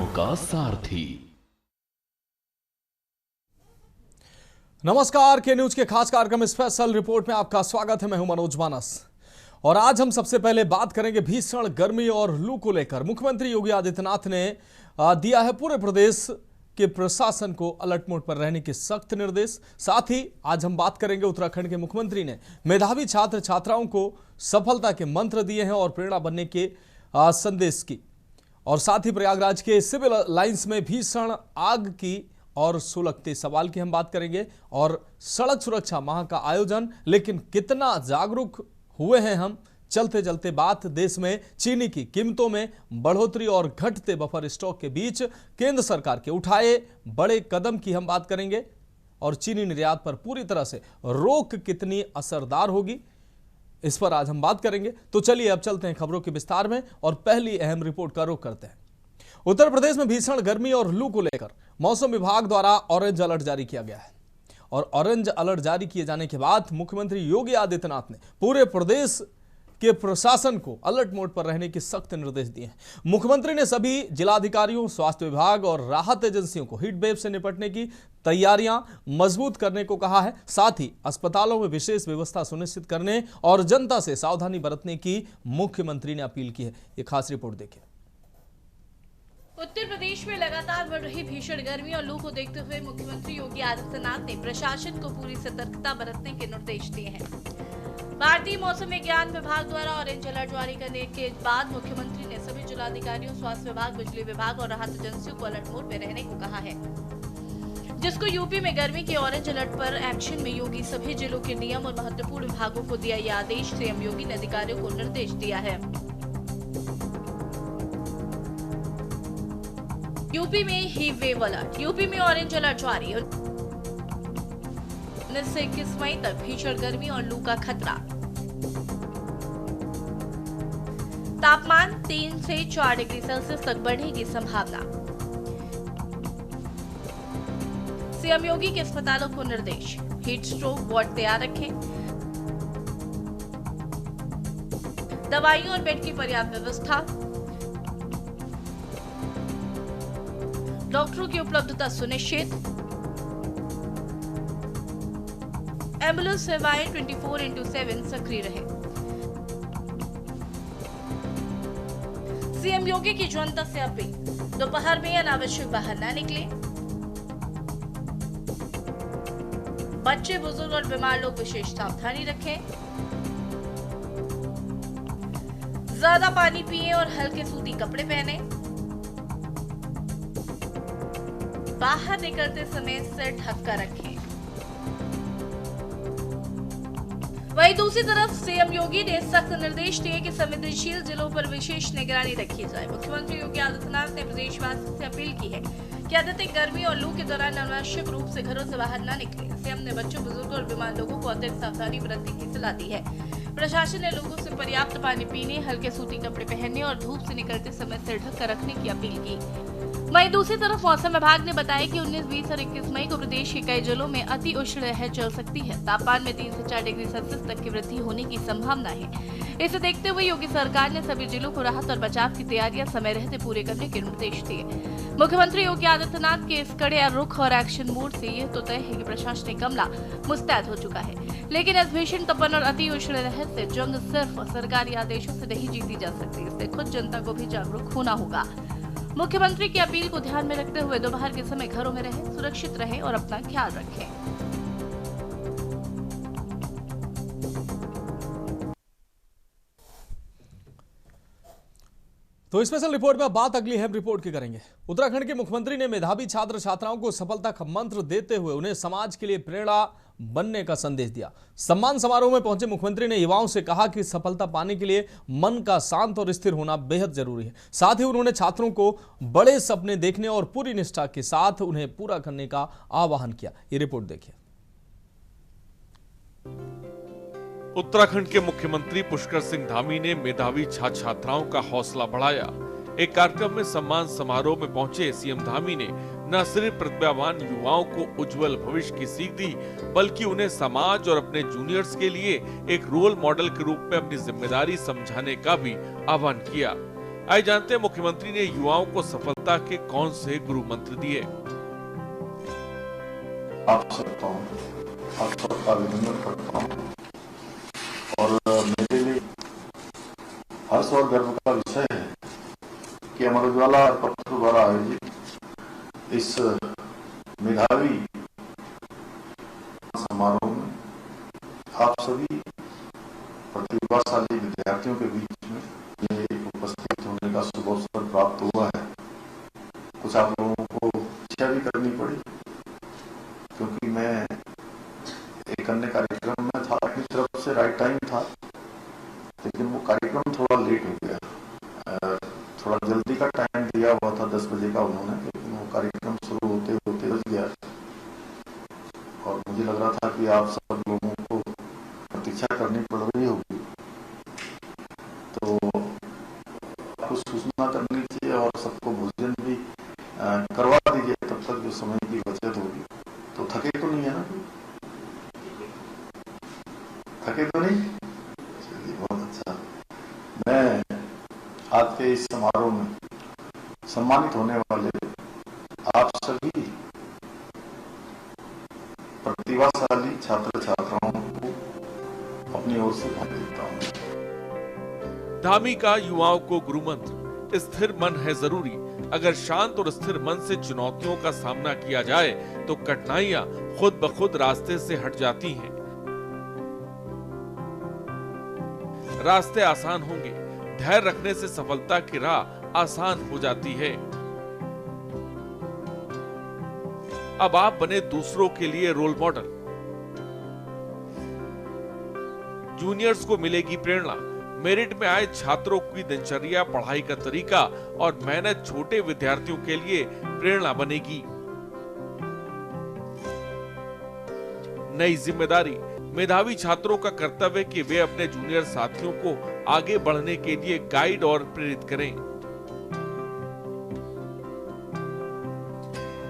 सपनों का सारथी। नमस्कार, के न्यूज के खास कार्यक्रम स्पेशल रिपोर्ट में आपका स्वागत है। मैं हूं मनोज मानस और आज हम सबसे पहले बात करेंगे भीषण गर्मी और लू को लेकर। मुख्यमंत्री योगी आदित्यनाथ ने दिया है पूरे प्रदेश के प्रशासन को अलर्ट मोड पर रहने के सख्त निर्देश। साथ ही आज हम बात करेंगे उत्तराखंड के मुख्यमंत्री ने मेधावी छात्र छात्राओं को सफलता के मंत्र दिए हैं और प्रेरणा बनने के संदेश की। और साथ ही प्रयागराज के सिविल लाइंस में भीषण आग की और सुलगते सवाल की हम बात करेंगे और सड़क सुरक्षा माह का आयोजन, लेकिन कितना जागरूक हुए हैं हम। चलते चलते बात देश में चीनी की कीमतों में बढ़ोतरी और घटते बफर स्टॉक के बीच केंद्र सरकार के उठाए बड़े कदम की हम बात करेंगे और चीनी निर्यात पर पूरी तरह से रोक कितनी असरदार होगी, इस पर आज हम बात करेंगे। तो चलिए अब चलते हैं खबरों के विस्तार में और पहली अहम रिपोर्ट का रुख करते हैं। उत्तर प्रदेश में भीषण गर्मी और लू को लेकर मौसम विभाग द्वारा ऑरेंज अलर्ट जारी किया गया है और ऑरेंज अलर्ट जारी किए जाने के बाद मुख्यमंत्री योगी आदित्यनाथ ने पूरे प्रदेश के प्रशासन को अलर्ट मोड पर रहने के सख्त निर्देश दिए हैं। मुख्यमंत्री ने सभी जिलाधिकारियों, स्वास्थ्य विभाग और राहत एजेंसियों को हीट वेव से निपटने की तैयारियां मजबूत करने को कहा है। साथ ही अस्पतालों में विशेष व्यवस्था सुनिश्चित करने और जनता से सावधानी बरतने की मुख्यमंत्री ने अपील की है। ये खास रिपोर्ट देखिए। उत्तर प्रदेश में लगातार बढ़ रही भीषण गर्मी और लू को देखते हुए मुख्यमंत्री योगी आदित्यनाथ ने प्रशासन को पूरी सतर्कता बरतने के निर्देश दिए हैं। भारतीय मौसम विज्ञान विभाग द्वारा ऑरेंज अलर्ट जारी करने के बाद मुख्यमंत्री ने सभी जिलाधिकारियों, स्वास्थ्य विभाग, बिजली विभाग और राहत एजेंसियों को अलर्ट मोड में रहने को कहा है, जिसको यूपी में गर्मी के ऑरेंज अलर्ट पर एक्शन में योगी सभी जिलों के नियम और महत्वपूर्ण विभागों को दिया यह आदेश। सीएम योगी ने अधिकारियों को निर्देश दिया है। यूपी में हीट वेव अलर्ट, यूपी में ऑरेंज अलर्ट जारी। 19 से 21 मई तक भीषण गर्मी और लू का खतरा। तापमान 3 से 4 डिग्री सेल्सियस तक बढ़ने की संभावना। सीएम योगी के अस्पतालों को निर्देश, हीट स्ट्रोक वार्ड तैयार रखें। दवाइयों और बेड की पर्याप्त व्यवस्था। डॉक्टरों की उपलब्धता सुनिश्चित। एम्बुलेंस सेवाएं 24/7 सक्रिय रहे। सीएम योगी की जनता से अपील, दोपहर में अनावश्यक बाहर न निकले। बच्चे, बुजुर्ग और बीमार लोग विशेष सावधानी रखें। ज्यादा पानी पिएं और हल्के सूती कपड़े पहने। बाहर निकलते समय सिर ढककर रखें। वहीं दूसरी तरफ सीएम योगी ने सख्त निर्देश दिए कि संवेदनशील जिलों पर विशेष निगरानी रखी जाए। मुख्यमंत्री योगी आदित्यनाथ ने प्रदेशवासियों से अपील की है कि अत्यधिक गर्मी और लू के दौरान अनावश्यक रूप से घरों से बाहर न निकले। सीएम ने बच्चों, बुजुर्गों और बीमार लोगों को अतिरिक्त सावधानी बरतने की सलाह दी है। प्रशासन ने लोगों से पर्याप्त पानी पीने, हल्के सूती कपड़े पहनने और धूप से निकलते समय सिर ढककर रखने की अपील की। वहीं दूसरी तरफ मौसम विभाग ने बताया कि 19, 20 और 21 मई को प्रदेश के कई जिलों में अति उष्ण लहर चल सकती है। तापमान में 3 से 4 डिग्री सेल्सियस तक की वृद्धि होने की संभावना है। इसे देखते हुए योगी सरकार ने सभी जिलों को राहत और बचाव की तैयारियां समय रहते पूरे करने के निर्देश दिए। मुख्यमंत्री योगी आदित्यनाथ के इस कड़े रुख और एक्शन मोड से यह तो तय है कि प्रशासनिक अमला मुस्तैद हो चुका है, लेकिन इस भीषण तपन और अति उष्ण लहर से जंग सिर्फ सरकारी आदेशों से नहीं जीती जा सकती। इससे खुद जनता को भी जागरूक होना होगा। मुख्यमंत्री की अपील को ध्यान में रखते हुए दोपहर के समय घरों में रहें, सुरक्षित रहें और अपना ख्याल रखें। तो स्पेशल रिपोर्ट में बात अगली अहम रिपोर्ट की करेंगे। उत्तराखंड के मुख्यमंत्री ने मेधावी छात्र छात्राओं को सफलता का मंत्र देते हुए उन्हें समाज के लिए प्रेरणा बनने का संदेश दिया। सम्मान समारोह में पहुंचे मुख्यमंत्री ने युवाओं से कहा कि सफलता पाने के लिए मन का शांत और स्थिर होना बेहद जरूरी है। साथ ही उन्होंने छात्रों को बड़े सपने देखने और पूरी निष्ठा के साथ उन्हें पूरा करने का आह्वान किया। ये रिपोर्ट देखिए। उत्तराखंड के मुख्यमंत्री पुष्कर सिंह धामी ने मेधावी छात्र छात्राओं का हौसला बढ़ाया। एक कार्यक्रम में सम्मान समारोह में पहुंचे सीएम धामी ने न सिर्फ प्रतिभावान युवाओं को उज्जवल भविष्य की सीख दी, बल्कि उन्हें समाज और अपने जूनियर्स के लिए एक रोल मॉडल के रूप में अपनी जिम्मेदारी समझाने का भी आह्वान किया। आइए जानते हैं मुख्यमंत्री ने युवाओं को सफलता के कौन से गुरु मंत्र दिए। आप सबका अभिनंदन करता हूँ और मेरे लिए हर्ष और गर्व का विषय है कि अमर उजाला पत्र द्वारा आयोजित इस मेधावी समारोह में आप सभी प्रतिभाशाली विद्यार्थियों के बीच में ये उपस्थित होने का शुभ अवसर प्राप्त हुआ है। कुछ आप लोगों को इच्छा भी करनी पड़ी क्योंकि मैं एक अन्य कार्यक्रम में था, अपनी तरफ से राइट टाइम था, लेकिन वो कार्यक्रम थोड़ा लेट हो गया। थोड़ा जल्दी का टाइम दिया हुआ था 10 बजे का उन्होंने, लेकिन वो कार्यक्रम शुरू होते होते बज गया और मुझे लग रहा था कि आप सब लोगों को प्रतीक्षा करनी पड़ रही होगी, तो आपको सूचना करनी चाहिए और सबको भोजन भी करवा दीजिए तब तक जो समय की बचत होगी। तो थके तो नहीं है ना? थके तो नहीं? चलिए बहुत अच्छा। मैं आज के इस समारोह में सम्मानित होने वाले आप सभी प्रतिभाशाली छात्र छात्राओं को अपनी ओर से धन्यवाद देता हूँ। धामी का युवाओं को गुरु मंत्र, स्थिर मन है जरूरी। अगर शांत और स्थिर मन से चुनौतियों का सामना किया जाए तो कठिनाइयां खुद ब खुद रास्ते से हट जाती हैं। रास्ते आसान होंगे, धैर्य रखने से सफलता की राह आसान हो जाती है। अब आप बने दूसरों के लिए रोल मॉडल। जूनियर्स को मिलेगी प्रेरणा। मेरिट में आए छात्रों की दिनचर्या, पढ़ाई का तरीका और मेहनत छोटे विद्यार्थियों के लिए प्रेरणा बनेगी। नई जिम्मेदारी। मेधावी छात्रों का कर्तव्य कि वे अपने जूनियर साथियों को आगे बढ़ने के लिए गाइड और प्रेरित करें।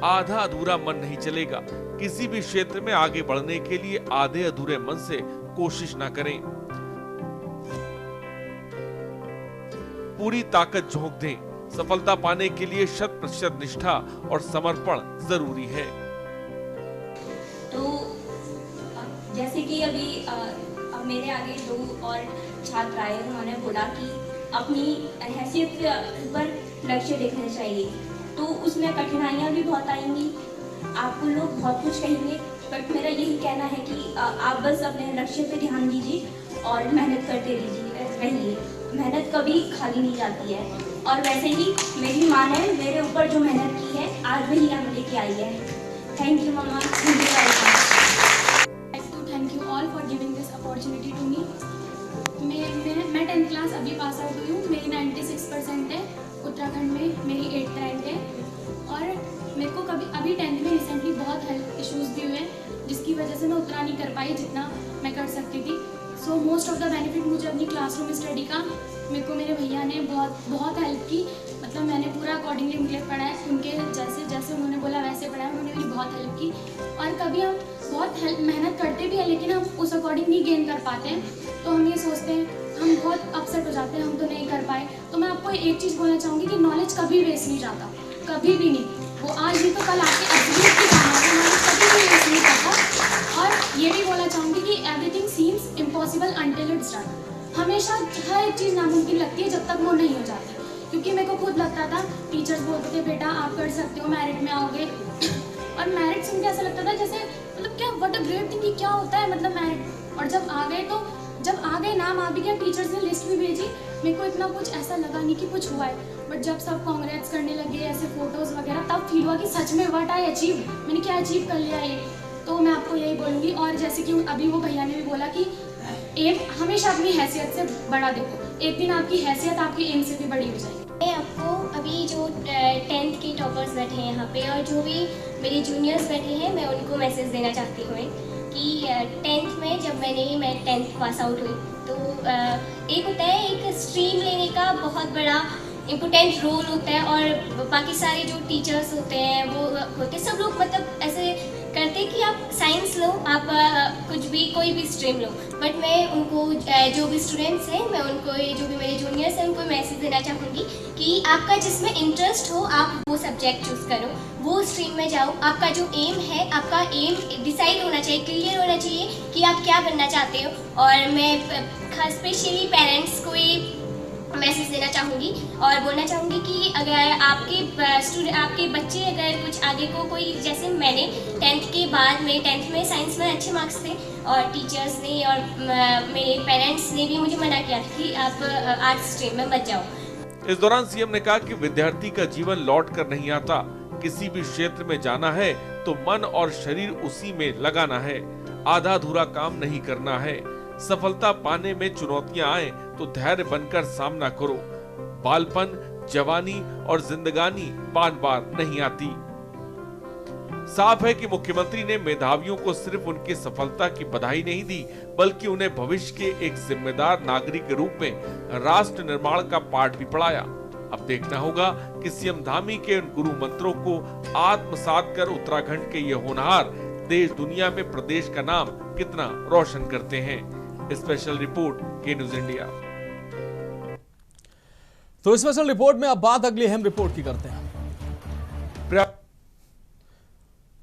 आधा अधूरा मन नहीं चलेगा। किसी भी क्षेत्र में आगे बढ़ने के लिए आधे अधूरे मन से कोशिश ना करें। पूरी ताकत झोंक दें। सफलता पाने के लिए 100% निष्ठा और समर्पण जरूरी है। तो जैसे कि अभी अब मेरे आगे 2 और छात्र आए, उन्होंने बोला कि अपनी हैसियत पर लक्ष्य देखना चाहिए, तो उसमें कठिनाइयाँ भी बहुत आएंगी, आपको लोग बहुत कुछ कहेंगे, बट मेरा यही कहना है कि आप बस अपने लक्ष्य पे ध्यान दीजिए और मेहनत करते रहिए। मेहनत कभी खाली नहीं जाती है। और वैसे ही मेरी माँ ने मेरे ऊपर जो मेहनत की है आज वही हम लेके आई है। Thank you mamma. Thank you all for giving this opportunity to me. मैं 10th क्लास अभी पास आउट हुई हूँ। मेरी 96% है। उत्तराखंड में मेरी 8th रैंक है और मेरे को अभी 10th में रिसेंटली बहुत हेल्थ इश्यूज़ भी हुए जिसकी वजह से मैं उतना नहीं कर पाई जितना मैं कर सकती थी। So most of the benefit मुझे अपनी क्लासरूम स्टडी का मेरे को मेरे भैया ने बहुत हेल्प की। मतलब मैंने पूरा अकॉर्डिंगली मुझे पढ़ा है, उनके जैसे उन्होंने बोला वैसे पढ़ा है, उन्होंने मेरी बहुत हेल्प की। और कभी हम बहुत मेहनत करते भी हैं लेकिन हम उस अकॉर्डिंग नहीं गेन कर पाते हैं, तो हम ये सोचते हैं, हम बहुत अपसेट हो जाते हैं, हम तो नहीं कर पाए। तो मैं आपको एक चीज़ बोलना चाहूँगी कि नॉलेज कभी वेस्ट नहीं जाता, कभी भी नहीं। वो आज भी तो कल आके एब्सोल्यूट की काम है, नॉलेज कभी भी वेस्ट नहीं करता। और ये भी बोलना चाहूँगी कि everything seems impossible until it's done. हमेशा हर एक चीज़ नामुमकिन लगती है जब तक वो नहीं हो जाती। क्योंकि मेरे को खुद लगता था, टीचर्स बोलते थे बेटा आप कर सकते हो, मेरिट में आओगे। और मेरिट सुन के ऐसा लगता था जैसे मतलब क्या व्हाट अ ग्रेट थिंग, क्या होता है मतलब मेरिट। और जब आ गए नाम आ भी गया, टीचर्स ने लिस्ट भी भेजी, मेरे को इतना कुछ ऐसा लगा नहीं कि कुछ हुआ है। बट जब सब कांग्रेट्स करने लगे ऐसे फोटोज़ वगैरह, तब फील हुआ कि सच में व्हाट आई अचीव, मैंने क्या अचीव कर लिया ये। तो मैं आपको यही बोलूँगी। और जैसे कि अभी वो भैया ने भी बोला कि एम हमेशा अपनी हैसियत से बड़ा देखो, एक दिन आपकी हैसियत आपकी एम से भी बड़ी हो जाएगी। मैं आपको अभी जो 10th के टॉपर्स बैठे हैं यहाँ पे और जो भी मेरे जूनियर्स बैठे हैं, मैं उनको मैसेज देना चाहती हूँ कि 10th में जब मैं 10th पास आउट हुई तो एक होता है एक स्ट्रीम लेने का बहुत बड़ा इम्पोर्टेंट रोल होता है। और बाकी सारे जो टीचर्स होते हैं वो होते सब लोग मतलब ऐसे करते कि आप साइंस लो, आप कुछ भी कोई भी स्ट्रीम लो, बट मैं उनको जो भी स्टूडेंट्स हैं, मैं उनको जो भी मेरे जूनियर्स हैं उनको मैसेज देना चाहूँगी कि आपका जिसमें इंटरेस्ट हो आप वो सब्जेक्ट चूज़ करो, वो स्ट्रीम में जाओ। आपका जो एम है, आपका एम डिसाइड होना चाहिए, क्लियर होना चाहिए कि आप क्या बनना चाहते हो। और मैं खास स्पेशली पेरेंट्स को ये मैसेज देना चाहूँगी और बोलना चाहूँगी कि अगर आपके बच्चे अगर कुछ आगे को कोई, जैसे मैंने 10th के बाद मेरे 10th में साइंस में अच्छे मार्क्स थे और टीचर्स ने और मेरे पेरेंट्स ने भी मुझे मना किया कि आप आर्ट्स स्ट्रीम में मत जाओ। इस दौरान सीएम ने कहा कि विद्यार्थी का जीवन लौट कर नहीं आता, किसी भी क्षेत्र में जाना है तो मन और शरीर उसी में लगाना है, आधा अधूरा काम नहीं करना है। सफलता पाने में चुनौतियां आए तो धैर्य बनकर सामना करो। बालपन, जवानी और जिंदगानी बार बार नहीं आती। साफ है कि मुख्यमंत्री ने मेधावियों को सिर्फ उनकी सफलता की बधाई नहीं दी, बल्कि उन्हें भविष्य के एक जिम्मेदार नागरिक के रूप में राष्ट्र निर्माण का पाठ भी पढ़ाया। अब देखना होगा कि सीएम धामी के उन गुरु मंत्रों को आत्मसात कर उत्तराखंड के ये होनहार देश दुनिया में प्रदेश का नाम कितना रोशन करते हैं। स्पेशल रिपोर्ट के न्यूज इंडिया। तो स्पेशल रिपोर्ट में अब बात अगली अहम रिपोर्ट की करते हैं।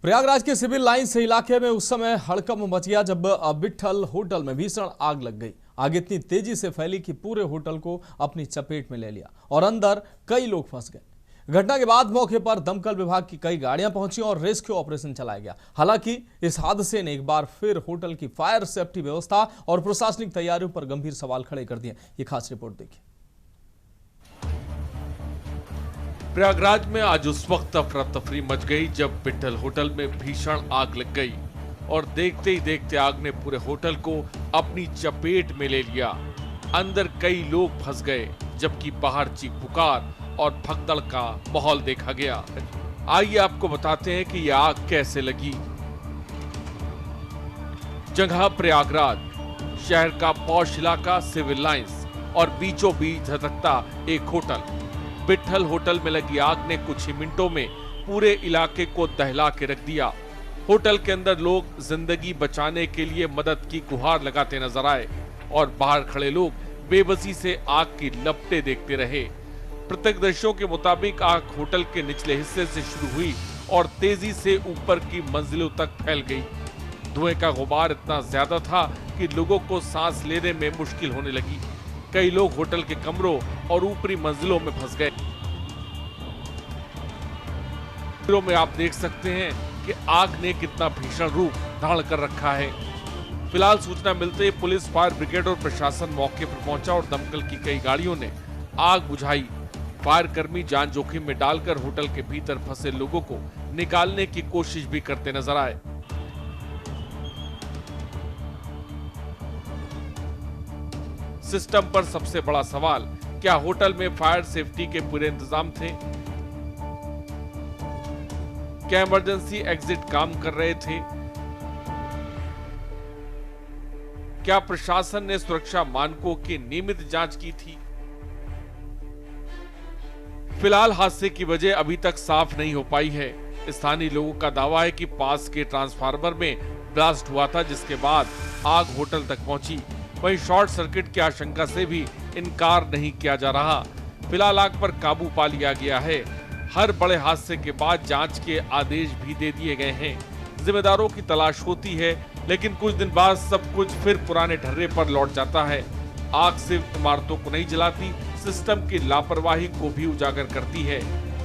प्रयागराज के सिविल लाइंस इलाके में उस समय हड़कंप मच गया जब विट्ठल होटल में भीषण आग लग गई। आग इतनी तेजी से फैली कि पूरे होटल को अपनी चपेट में ले लिया और अंदर कई लोग फंस गए। घटना के बाद मौके पर दमकल विभाग की कई गाड़ियां पहुंची और रेस्क्यू ऑपरेशन चलाया गया। हालांकि इस हादसे ने एक बार फिर होटल की फायर सेफ्टी व्यवस्था और प्रशासनिक तैयारियों पर गंभीर सवाल खड़े कर दिए। ये खास रिपोर्ट देखिए। प्रयागराज में आज उस वक्त अफरा तफरी मच गई जब विट्ठल होटल में भीषण आग लग गई और देखते ही देखते आग ने पूरे होटल को अपनी चपेट में ले लिया। अंदर कई लोग फंस गए जबकि बाहर चीख पुकार और भगदड़ का माहौल देखा गया। आइए आपको बताते हैं कि यह आग कैसे लगी। जगह प्रयागराज, शहर का पॉश इलाका सिविल लाइंस और बीचों बीच धधकता एक होटल। विट्ठल होटल में लगी आग ने कुछ ही मिनटों में पूरे इलाके को दहला के रख दिया। होटल के अंदर लोग जिंदगी बचाने के लिए मदद की गुहार लगाते नजर आए और बाहर खड़े लोग बेबसी से आग की लपटें देखते रहे। प्रत्यक्षदर्शियों के मुताबिक आग होटल के निचले हिस्से से शुरू हुई और तेजी से ऊपर की मंजिलों तक फैल गई। धुएं का गुबार इतना ज्यादा था कि लोगों को सांस लेने में मुश्किल होने लगी। कई लोग होटल के कमरों और ऊपरी मंजिलों में फंस गए। में आप देख सकते हैं कि आग ने कितना भीषण रूप धारण कर रखा है। फिलहाल सूचना मिलते ही पुलिस, फायर ब्रिगेड और प्रशासन मौके पर पहुंचा और दमकल की कई गाड़ियों ने आग बुझाई। फायर कर्मी जान जोखिम में डालकर होटल के भीतर फंसे लोगों को निकालने की कोशिश भी करते नजर आए। सिस्टम पर सबसे बड़ा सवाल, क्या होटल में फायर सेफ्टी के पूरे इंतजाम थे? क्या इमरजेंसी एग्जिट काम कर रहे थे? क्या प्रशासन ने सुरक्षा मानकों की नियमित जांच की थी? फिलहाल हादसे की वजह अभी तक साफ नहीं हो पाई है। स्थानीय लोगों का दावा है कि पास के ट्रांसफार्मर में ब्लास्ट हुआ था, जिसके बाद आग होटल तक पहुंची। वहीं शॉर्ट सर्किट की आशंका से भी इनकार नहीं किया जा रहा। फिलहाल आग पर काबू पा लिया गया है। हर बड़े हादसे के बाद जांच के आदेश भी दे दिए गए हैं। जिम्मेदारों की तलाश होती है, लेकिन कुछ दिन बाद सब कुछ फिर पुराने ढर्रे पर लौट जाता है। आग सिर्फ इमारतों को नहीं जलाती, सिस्टम की लापरवाही को भी उजागर करती है।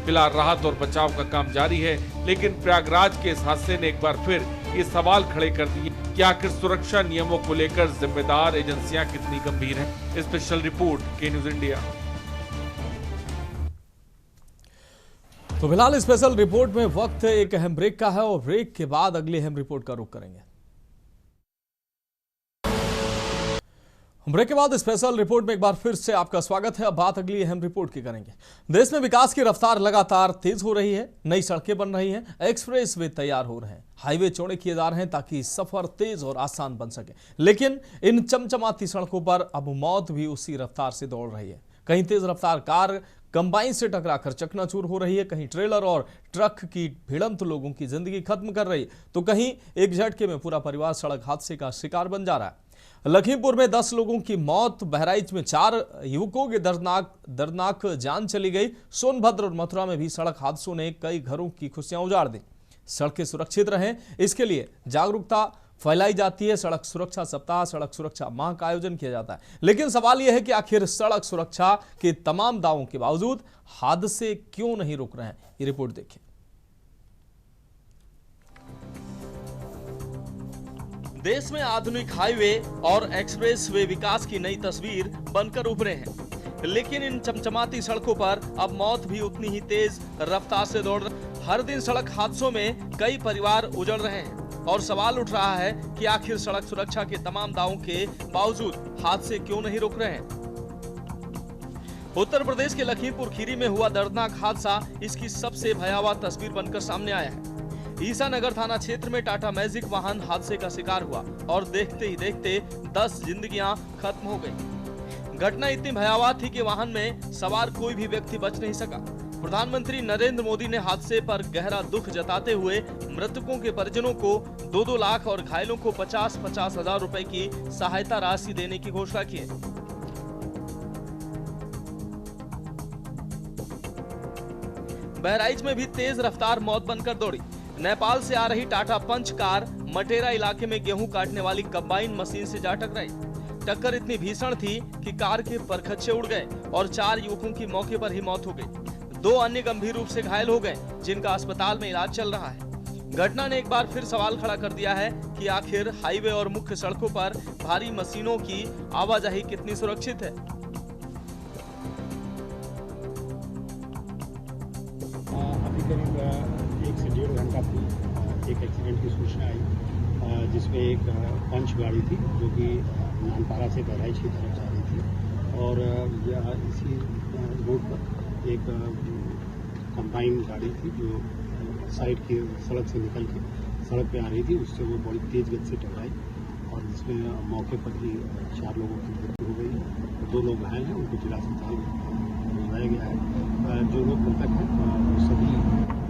फिलहाल राहत और बचाव का काम जारी है, लेकिन प्रयागराज के इस हादसे ने एक बार फिर ये सवाल खड़े कर दिए कि आखिर सुरक्षा नियमों को लेकर जिम्मेदार एजेंसियां कितनी गंभीर हैं। स्पेशल रिपोर्ट के न्यूज इंडिया। तो फिलहाल स्पेशल रिपोर्ट में वक्त एक अहम ब्रेक का है और ब्रेक के बाद अगली अहम रिपोर्ट का रुख करेंगे। ब्रेक के बाद स्पेशल रिपोर्ट में एक बार फिर से आपका स्वागत है। अब बात अगली अहम रिपोर्ट की करेंगे। देश में विकास की रफ्तार लगातार तेज हो रही है। नई सड़कें बन रही हैं, एक्सप्रेस वे तैयार हो रहे हैं, हाईवे चौड़े किए जा रहे हैं ताकि सफर तेज और आसान बन सके। लेकिन इन चमचमाती सड़कों पर अब मौत भी उसी रफ्तार से दौड़ रही है। कहीं तेज रफ्तार कार कंबाइन से टकराकर चकनाचूर हो रही है। कहीं ट्रेलर और ट्रक की भिड़ंत लोगों की जिंदगी खत्म कर रही, तो कहीं एक झटके में पूरा परिवार सड़क हादसे का शिकार बन जा रहा है। लखीमपुर में 10 लोगों की मौत, बहराइच में 4 युवकों की दर्दनाक जान चली गई। सोनभद्र और मथुरा में भी सड़क हादसों ने कई घरों की खुशियां उजाड़ दी। सड़कें सुरक्षित रहें, इसके लिए जागरूकता फैलाई जाती है। सड़क सुरक्षा सप्ताह, सड़क सुरक्षा माह का आयोजन किया जाता है। लेकिन सवाल यह है कि आखिर सड़क सुरक्षा के तमाम दावों के बावजूद हादसे क्यों नहीं रुक रहे हैं। ये रिपोर्ट देखिए। देश में आधुनिक हाईवे और एक्सप्रेस वे विकास की नई तस्वीर बनकर उभरे हैं, लेकिन इन चमचमाती सड़कों पर अब मौत भी उतनी ही तेज रफ्तार से दौड़ रही। हर दिन सड़क हादसों में कई परिवार उजड़ रहे हैं और सवाल उठ रहा है कि आखिर सड़क सुरक्षा के तमाम दावों के बावजूद हादसे क्यों नहीं रुक रहे हैं। उत्तर प्रदेश के लखीमपुर खीरी में हुआ दर्दनाक हादसा इसकी सबसे भयावह तस्वीर बनकर सामने आया है। ईसानगर थाना क्षेत्र में टाटा मैजिक वाहन हादसे का शिकार हुआ और देखते ही देखते 10 जिंदगियां खत्म हो गई। घटना इतनी भयावह थी कि वाहन में सवार कोई भी व्यक्ति बच नहीं सका। प्रधानमंत्री नरेंद्र मोदी ने हादसे पर गहरा दुख जताते हुए मृतकों के परिजनों को 2-2 लाख और घायलों को 50-50 हजार रुपए की सहायता राशि देने की घोषणा की है। बहराइच में भी तेज रफ्तार मौत बनकर दौड़ी। नेपाल से आ रही टाटा पंच कार मटेरा इलाके में गेहूं काटने वाली कंबाइन मशीन से जा टकराई। टक्कर इतनी भीषण थी कि कार के परखच्चे उड़ गए और 4 युवकों की मौके पर ही मौत हो गई। 2 अन्य गंभीर रूप से घायल हो गए, जिनका अस्पताल में इलाज चल रहा है। घटना ने एक बार फिर सवाल खड़ा कर दिया है कि आखिर हाईवे और मुख्य सड़कों पर भारी मशीनों की आवाजाही कितनी सुरक्षित है। अभी करीब 1 से 1.5 घंटा एक एक्सीडेंट की सूचना आई, जिसमें एक पंच गाड़ी थी जो कि नानपारा से बहराइच की तरफ जा रही थी और इसी रोड पर एक कंबाइन गाड़ी थी जो साइड की सड़क से निकल के सड़क पे आ रही थी। उससे वो बड़ी तेज गति से टकराई और जिसमें मौके पर ही 4 लोगों की मृत्यु हो गई। 2 लोग घायल हैं, उनको जिला अस्पताल में लाया गया है। जो लोग मृतक हैं वो सभी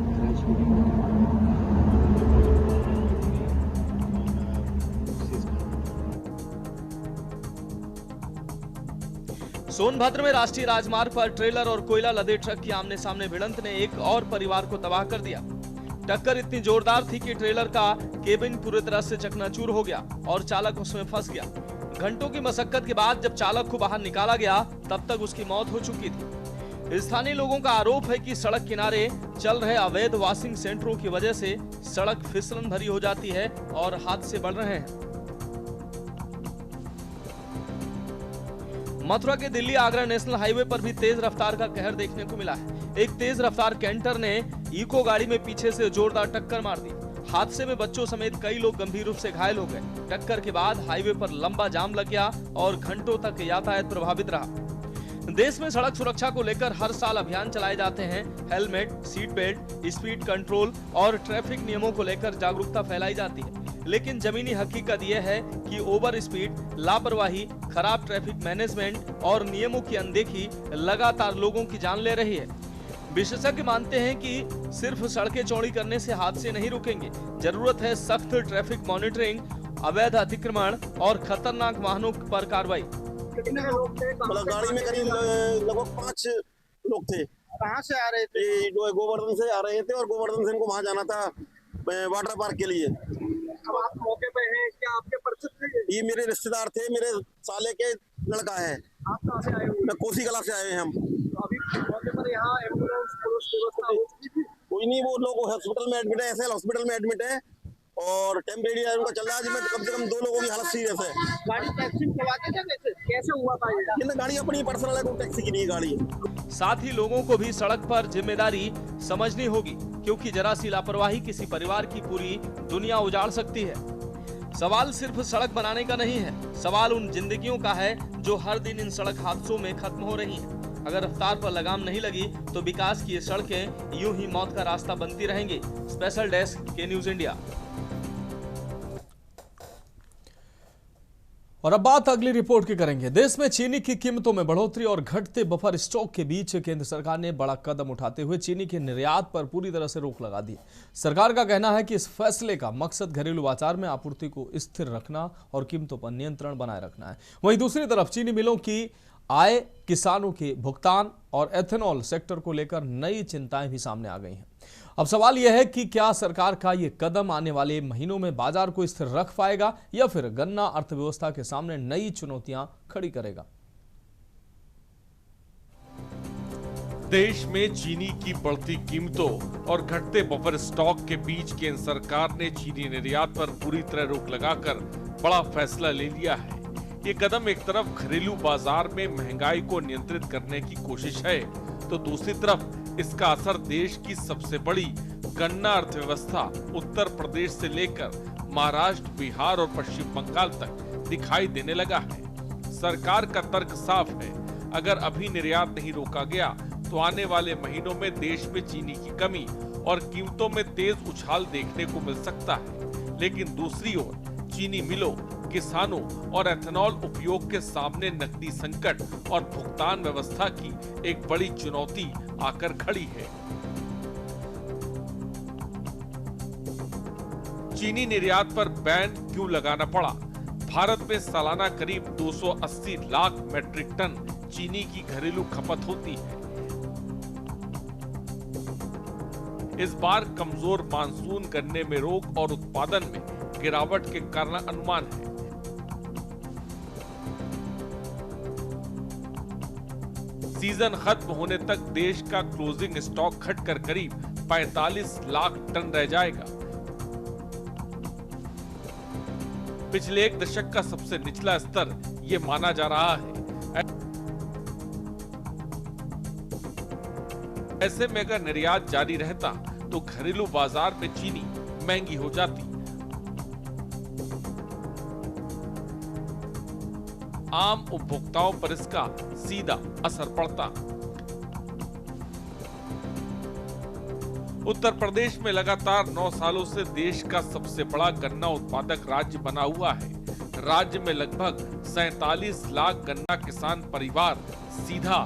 बहराइच सोनभद्र में राष्ट्रीय राजमार्ग पर ट्रेलर और कोयला लदे ट्रक की आमने सामने भिड़ंत ने एक और परिवार को तबाह कर दिया। टक्कर इतनी जोरदार थी कि ट्रेलर का केबिन पूरी तरह से चकनाचूर हो गया और चालक उसमें फंस गया। घंटों की मशक्कत के बाद जब चालक को बाहर निकाला गया तब तक उसकी मौत हो चुकी थी। स्थानीय लोगों का आरोप है कि सड़क किनारे चल रहे अवैध वॉशिंग सेंटरों की वजह से सड़क फिसलन भरी हो जाती है और हादसे बढ़ रहे हैं। मथुरा के दिल्ली आगरा नेशनल हाईवे पर भी तेज रफ्तार का कहर देखने को मिला है। एक तेज रफ्तार कैंटर ने इको गाड़ी में पीछे से जोरदार टक्कर मार दी। हादसे में बच्चों समेत कई लोग गंभीर रूप से घायल हो गए। टक्कर के बाद हाईवे पर लंबा जाम लग गया और घंटों तक यातायात प्रभावित रहा। देश में सड़क सुरक्षा को लेकर हर साल अभियान चलाए जाते हैं। Helmet, seat belt, speed control और ट्रैफिक नियमों को लेकर जागरूकता फैलाई जाती है। लेकिन जमीनी हकीकत यह है कि ओवर स्पीड, लापरवाही, खराब ट्रैफिक मैनेजमेंट और नियमों की अनदेखी लगातार लोगों की जान ले रही है। विशेषज्ञ मानते हैं कि सिर्फ सड़कें चौड़ी करने से हादसे नहीं रुकेंगे। जरूरत है सख्त ट्रैफिक मॉनिटरिंग, अवैध अतिक्रमण और खतरनाक वाहनों पर कार्रवाई। गाड़ी में करीब लगभग 5 लोग थे। कहाँ से आ रहे थे? गोवर्धन से आ रहे थे और गोवर्धन से इनको वहाँ जाना था वाटर पार्क के लिए। अब आप मौके पे हैं, क्या आपके परिचित थे? ये मेरे रिश्तेदार थे, मेरे साले के लड़का है। आप कहाँ से आए हुए? मैं कोसी कला से आए हैं हम। तो अभी मौके पर यहाँ एम्बुलेंस पुलिस व्यवस्था हो चुकी थी? कोई नहीं, वो लोग हॉस्पिटल में एडमिट है, एसएल हॉस्पिटल में एडमिट है और टेम्परेरी उनका चल रहा है, जिसमें कम से कम 2 लोगों की हालत सीरियस है। गाड़ी टैक्सी करवाते थे? कैसे हुआ था ये? गाड़ी अपनी पर्सनल है, कोई टैक्सी की नहीं गाड़ी। साथ ही लोगों को भी सड़क पर जिम्मेदारी समझनी होगी, क्योंकि जरा सी लापरवाही किसी परिवार की पूरी दुनिया उजाड़ सकती है। सवाल सिर्फ सड़क बनाने का नहीं है, सवाल उन जिंदगियों का है जो हर दिन इन सड़क हादसों में खत्म हो रही हैं। अगर रफ्तार पर लगाम नहीं लगी तो विकास की ये सड़कें यूं ही मौत का रास्ता बनती रहेंगी। स्पेशल डेस्क के न्यूज इंडिया। और अब बात अगली रिपोर्ट की करेंगे। देश में चीनी की कीमतों में बढ़ोतरी और घटते बफर स्टॉक के बीच केंद्र सरकार ने बड़ा कदम उठाते हुए चीनी के निर्यात पर पूरी तरह से रोक लगा दी। सरकार का कहना है कि इस फैसले का मकसद घरेलू बाजार में आपूर्ति को स्थिर रखना और कीमतों पर नियंत्रण बनाए रखना है। वहीं दूसरी तरफ चीनी मिलों की आय, किसानों के भुगतान और एथेनॉल सेक्टर को लेकर नई चिंताएं भी सामने आ गई हैं। अब सवाल यह है कि क्या सरकार का यह कदम आने वाले महीनों में बाजार को स्थिर रख पाएगा या फिर गन्ना अर्थव्यवस्था के सामने नई चुनौतियां खड़ी करेगा। देश में चीनी की बढ़ती कीमतों और घटते बफर स्टॉक के बीच केंद्र सरकार ने चीनी निर्यात पर पूरी तरह रोक लगाकर बड़ा फैसला ले लिया है। ये कदम एक तरफ घरेलू बाजार में महंगाई को नियंत्रित करने की कोशिश है, तो दूसरी तरफ इसका असर देश की सबसे बड़ी गन्ना अर्थव्यवस्था उत्तर प्रदेश से लेकर महाराष्ट्र, बिहार और पश्चिम बंगाल तक दिखाई देने लगा है। सरकार का तर्क साफ है, अगर अभी निर्यात नहीं रोका गया तो आने वाले महीनों में देश में चीनी की कमी और कीमतों में तेज उछाल देखने को मिल सकता है। लेकिन दूसरी ओर चीनी मिलों, किसानों और एथेनॉल उपयोग के सामने नकदी संकट और भुगतान व्यवस्था की एक बड़ी चुनौती आकर खड़ी है। चीनी निर्यात पर बैन क्यों लगाना पड़ा? भारत में सालाना करीब 280 लाख मैट्रिक टन चीनी की घरेलू खपत होती है। इस बार कमजोर मानसून गन्ने में रोग और उत्पादन में गिरावट के कारण अनुमान है। सीजन खत्म होने तक देश का क्लोजिंग स्टॉक घटकर करीब 45 लाख टन रह जाएगा। पिछले एक दशक का सबसे निचला स्तर ये माना जा रहा है। ऐसे में अगर निर्यात जारी रहता तो घरेलू बाजार में चीनी महंगी हो जाती। आम उपभोक्ताओं पर इसका सीधा असर पड़ता। उत्तर प्रदेश में लगातार 9 सालों से देश का सबसे बड़ा गन्ना उत्पादक राज्य बना हुआ है। राज्य में लगभग 47 लाख गन्ना किसान परिवार सीधा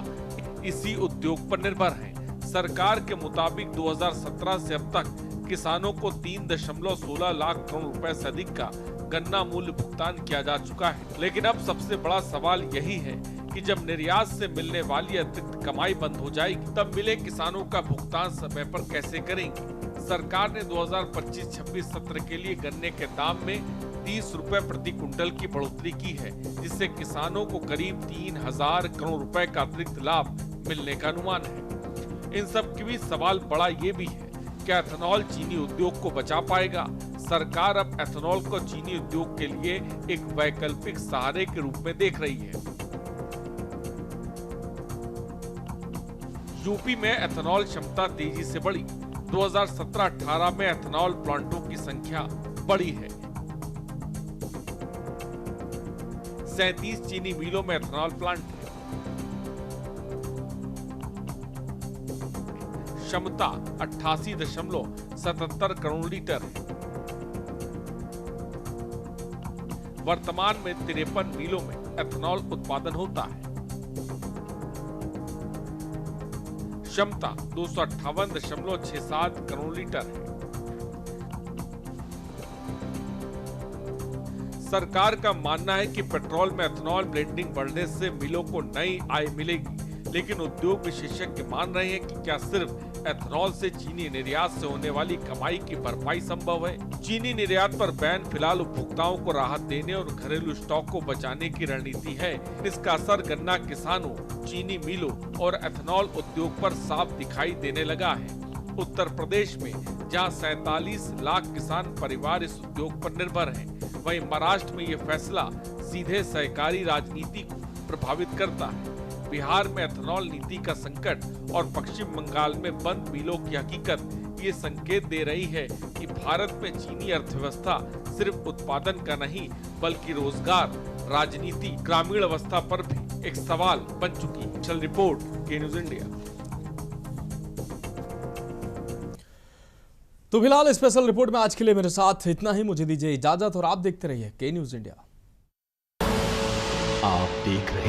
इसी उद्योग पर निर्भर हैं। सरकार के मुताबिक 2017 से अब तक किसानों को 3.16 लाख करोड़ रुपए से अधिक का गन्ना मूल्य भुगतान किया जा चुका है। लेकिन अब सबसे बड़ा सवाल यही है कि जब निर्यात से मिलने वाली अतिरिक्त कमाई बंद हो जाएगी, तब मिले किसानों का भुगतान समय पर कैसे करेंगे? सरकार ने 2025-26 सत्र के लिए गन्ने के दाम में 30 रुपए प्रति कुंटल की बढ़ोतरी की है, जिससे किसानों को करीब 3000 करोड़ रुपए का अतिरिक्त लाभ मिलने का अनुमान है। इन सब के बीच सवाल बड़ा ये भी है, क्या एथेनॉल चीनी उद्योग को बचा पाएगा? सरकार अब एथेनॉल को चीनी उद्योग के लिए एक वैकल्पिक सहारे के रूप में देख रही है। यूपी में एथेनॉल क्षमता तेजी से बढ़ी। 2017-18 में एथेनॉल प्लांटों की संख्या बढ़ी है। 37 चीनी मिलों में एथेनॉल प्लांट है। क्षमता 88.77 करोड़ लीटर है। वर्तमान में 53 मिलों में एथेनॉल उत्पादन होता है। क्षमता 258.67 करोड़ लीटर है। सरकार का मानना है कि पेट्रोल में एथेनॉल ब्लेंडिंग बढ़ने से मिलों को नई आय मिलेगी, लेकिन उद्योग विशेषज्ञ मान रहे हैं कि क्या सिर्फ एथेनॉल से चीनी निर्यात से होने वाली कमाई की भरपाई संभव है? चीनी निर्यात पर बैन फिलहाल उपभोक्ताओं को राहत देने और घरेलू स्टॉक को बचाने की रणनीति है। इसका असर गन्ना किसानों, चीनी मिलों और एथेनॉल उद्योग पर साफ दिखाई देने लगा है। उत्तर प्रदेश में जहां 47 लाख किसान परिवार इस उद्योग पर निर्भर हैं, वहीं महाराष्ट्र में ये फैसला सीधे सहकारी राजनीति को प्रभावित करता है। बिहार में एथेनॉल नीति का संकट और पश्चिम बंगाल में बंद मिलों की हकीकत ये संकेत दे रही है कि भारत में चीनी अर्थव्यवस्था सिर्फ उत्पादन का नहीं बल्कि रोजगार, राजनीति, ग्रामीण अवस्था पर भी एक सवाल बन चुकी है। चल रिपोर्ट के न्यूज इंडिया। तो फिलहाल स्पेशल रिपोर्ट में आज के लिए मेरे साथ इतना ही। मुझे दीजिए इजाजत और आप देखते रहिए के न्यूज इंडिया। देख रहे